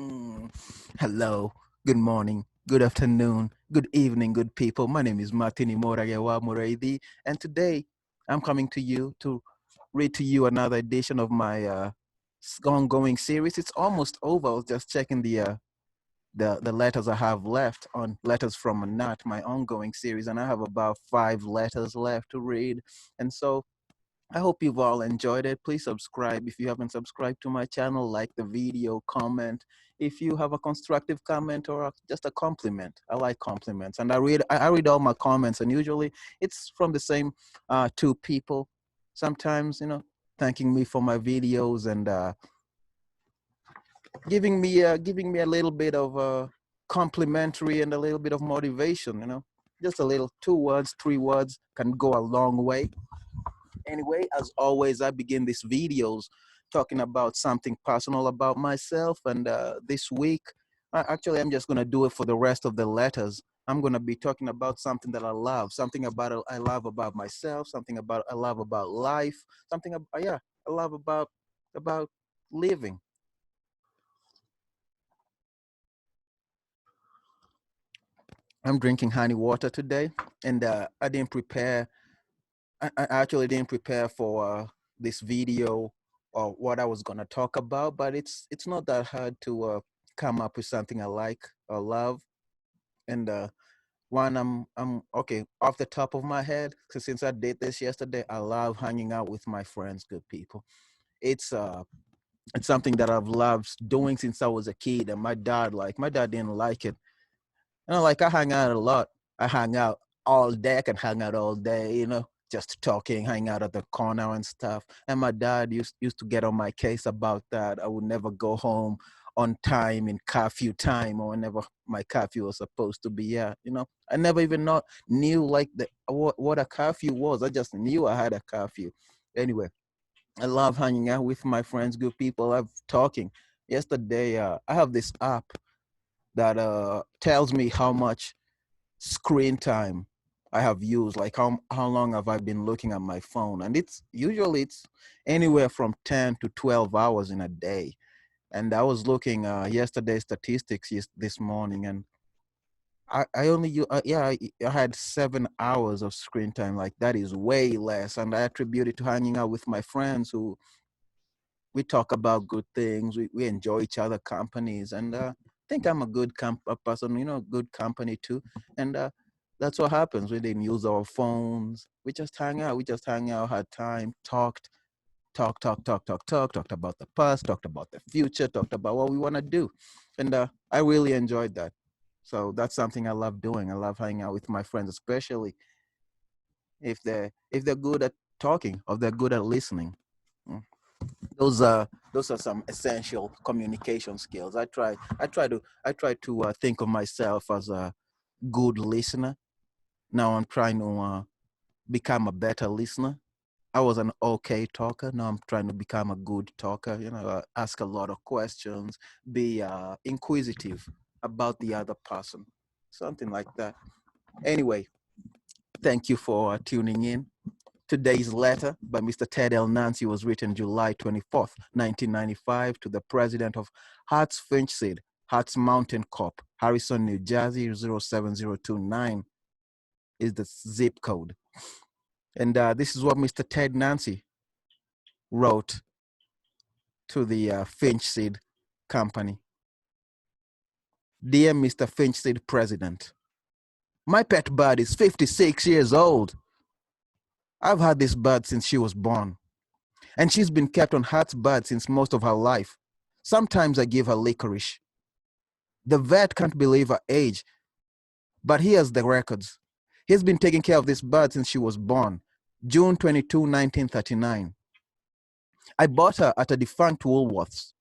Mm, Hello, good morning, good afternoon, good evening, good people. My name is Murage, and today I'm coming to you to read to you another edition of my ongoing series. It's almost over. I was just checking the letters I have left on Letters from a Nut, my ongoing series, and I have about 5 letters left to read. And so I hope you've all enjoyed it. Please subscribe if you haven't subscribed to my channel, like the video, comment. If you have a constructive comment or just a compliment, I like compliments, and I read all my comments, and usually it's from the same two people. Sometimes, thanking me for my videos and giving me a little bit of complimentary and a little bit of motivation. Just a little 2 words, 3 words can go a long way. Anyway, as always, I begin these videos talking about something personal about myself. And this week, I'm just going to do it for the rest of the letters. I'm going to be talking about something that I love, something about I love about myself, something about I love about life, something yeah, I love about living. I'm drinking honey water today, and I didn't prepare. I actually didn't prepare for this video or what I was gonna talk about, but it's not that hard to come up with something I like or love. And one, I'm okay off the top of my head, because since I did this yesterday, I love hanging out with my friends, good people. It's uh it's something that I've loved doing since I was a kid, and my dad didn't like it. Like I hang out a lot. I hang out all day. I can hang out all day, just talking, hang out at the corner and stuff. And my dad used to get on my case about that. I would never go home on time in curfew time or whenever my curfew was supposed to be. Yeah, I never even knew like what a curfew was. I just knew I had a curfew. Anyway, I love hanging out with my friends, good people. I've talking. Yesterday, I have this app that tells me how much screen time I have used, like how long have I been looking at my phone, and it's anywhere from 10 to 12 hours in a day. And I was looking yesterday's statistics this morning, and I only yeah I had 7 hours of screen time. Like that is way less, and I attribute it to hanging out with my friends who we talk about good things. We enjoy each other companies, and think I'm a good a person, good company too. And that's what happens. We didn't use our phones. We just hang out. We just hang out, had time, talked about the past, talked about the future, talked about what we want to do. And I really enjoyed that. So that's something I love doing. I love hanging out with my friends, especially if they're good at talking or they're good at listening. Mm. Those are some essential communication skills. I try to think of myself as a good listener. Now I'm trying to become a better listener. I was an okay talker. Now I'm trying to become a good talker. Ask a lot of questions, be inquisitive about the other person, something like that. Anyway, thank you for tuning in. Today's letter by Mr. Ted L. Nancy was written July 24th, 1995, to the president of Hart's Finchseed, Hart's Mountain Corp., Harrison, New Jersey, 07029 is the zip code. And this is what Mr. Ted Nancy wrote to the Finchseed company. Dear Mr. Finchseed President, my pet bird is 56 years old. I've had this bird since she was born, and she's been kept on Hart's bird since most of her life. Sometimes I give her licorice. The vet can't believe her age, but here's the records. He's been taking care of this bird since she was born, June 22, 1939. I bought her at a defunct Woolworths.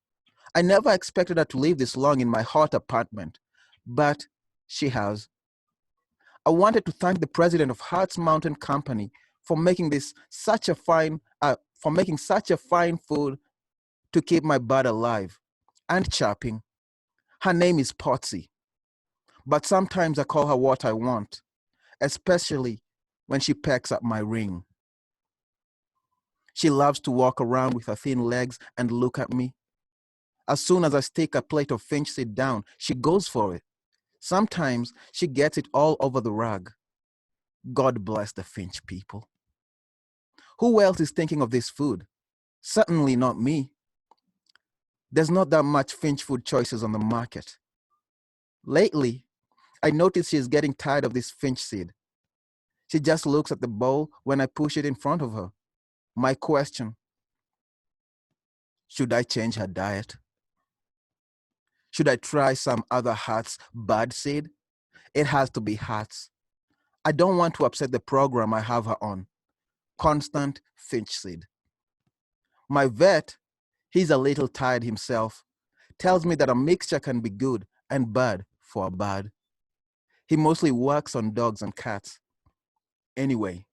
I never expected her to live this long in my hot apartment, but she has. I wanted to thank the president of Hart's Mountain Company for making such a fine food to keep my bird alive and chirping. Her name is Potsy, but sometimes I call her what I want, especially when she pecks at my ring. She loves to walk around with her thin legs and look at me. As soon as I stick a plate of Finchseed down, she goes for it. Sometimes she gets it all over the rug. God bless the Finch people. Who else is thinking of this food? Certainly not me. There's not that much Finch food choices on the market. Lately, I notice she's getting tired of this Finchseed. She just looks at the bowl when I push it in front of her. My question: should I change her diet? Should I try some other Hearts bad seed? It has to be Hearts. I don't want to upset the program I have her on. Constant Finchseed. My vet, he's a little tired himself, tells me that a mixture can be good and bad for a bird. He mostly works on dogs and cats. Anyway,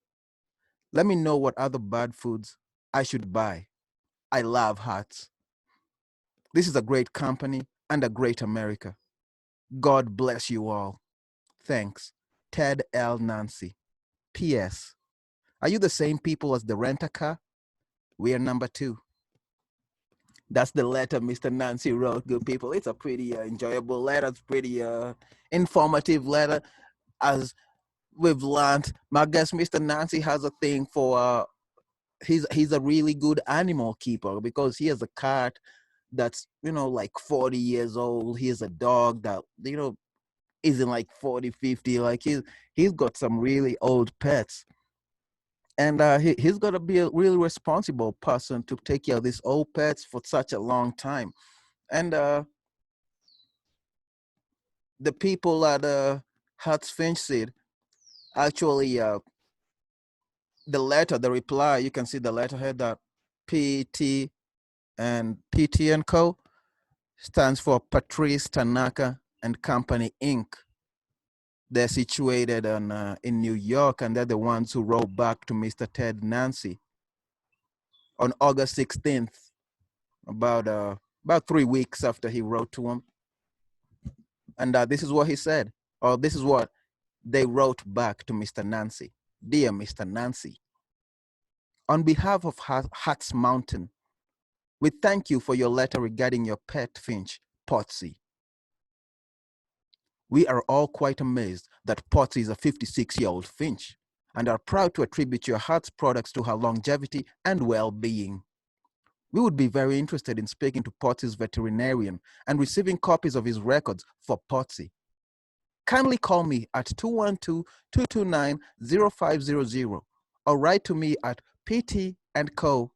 let me know what other bird foods I should buy. I love Hearts. This is a great company and a great America. God bless you all. Thanks. Ted L. Nancy. P.S. Are you the same people as the rent-a-car? We are number 2. That's the letter Mr. Nancy wrote, good people. It's a pretty enjoyable letter. It's pretty informative letter. As we've learned, my guess Mr. Nancy has a thing for, he's a really good animal keeper because he has a cat that's, like 40 years old. He has a dog that, isn't like 40, 50. Like he's got some really old pets. And he's got to be a really responsible person to take care of these old pets for such a long time. And the people at Hutz Finchseed actually, the reply, you can see the letterhead that PT and Co. stands for Patrice Tanaka and Company Inc. They're situated in New York, and they're the ones who wrote back to Mr. Ted Nancy on August 16th, about 3 weeks after he wrote to him. And this is what he said, or this is what they wrote back to Mr. Nancy. Dear Mr. Nancy, on behalf of Hats Mountain, we thank you for your letter regarding your pet finch, Potsy. We are all quite amazed that Potsy is a 56-year-old finch and are proud to attribute your Heart's products to her longevity and well-being. We would be very interested in speaking to Potsy's veterinarian and receiving copies of his records for Potsy. Kindly call me at 212-229-0500 or write to me at PT & Co.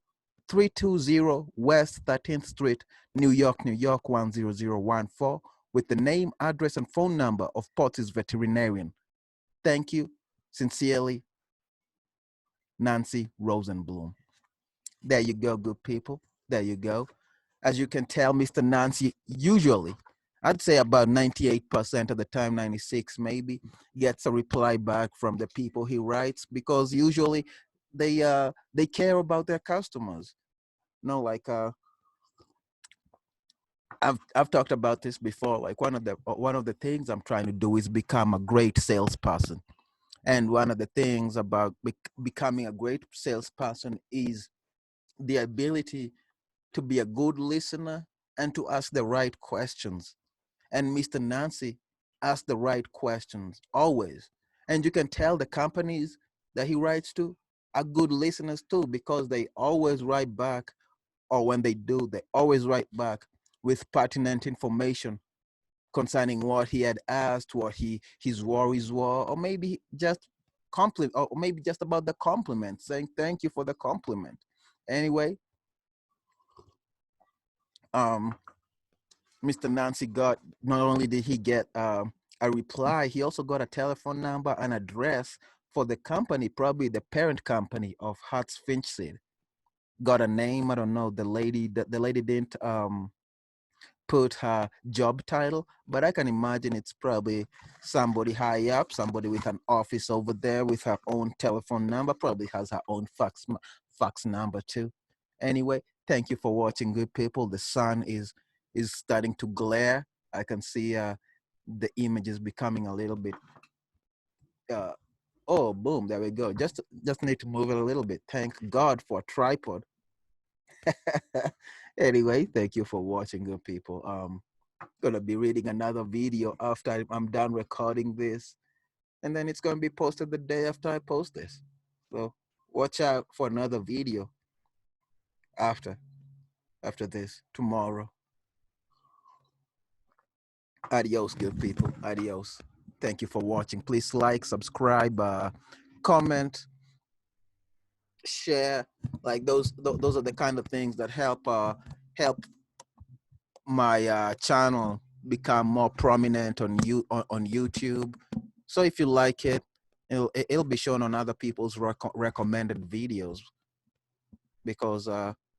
320 West 13th Street, New York, New York 10014 with the name, address, and phone number of Potsy's veterinarian. Thank you. Sincerely, Nancy Rosenblum. There you go, good people. There you go. As you can tell, Mr. Nancy usually, I'd say about 98% of the time, 96 maybe, gets a reply back from the people he writes because usually they care about their customers. Like I've talked about this before. Like one of the things I'm trying to do is become a great salesperson. And one of the things about becoming a great salesperson is the ability to be a good listener and to ask the right questions. And Mr. Nancy asks the right questions always. And you can tell the companies that he writes to are good listeners too, because they always write back, or when they do, they always write back with pertinent information concerning what he had asked, what his worries were, or maybe just compliment, or maybe just about the compliment, saying thank you for the compliment. Anyway, Mr. Nancy got, not only did he get a reply, he also got a telephone number and address for the company, probably the parent company of Hearts Finchseed. Got a name, I don't know, the lady didn't put her job title, but I can imagine it's probably somebody high up, somebody with an office over there with her own telephone number, probably has her own fax number too. Anyway, thank you for watching, good people. The sun is starting to glare. I can see the image is becoming a little bit oh, boom, there we go. Just need to move it a little bit. Thank God for a tripod. Anyway, thank you for watching, good people. Gonna be reading another video after I'm done recording this, and then it's gonna be posted the day after I post this. So watch out for another video after this tomorrow. Adios, good people. Adios. Thank you for watching. Please like, subscribe, comment, share. Like those are the kind of things that help my channel become more prominent on YouTube. So if you like it, it'll be shown on other people's recommended videos, because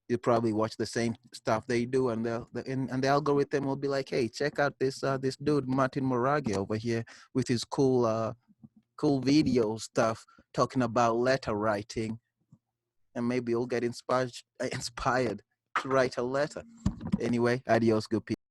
you probably watch the same stuff they do, and and the algorithm will be like, hey, check out this dude Martin Murage over here with his cool video stuff talking about letter writing, and maybe you'll get inspired to write a letter. Anyway, adios, good people.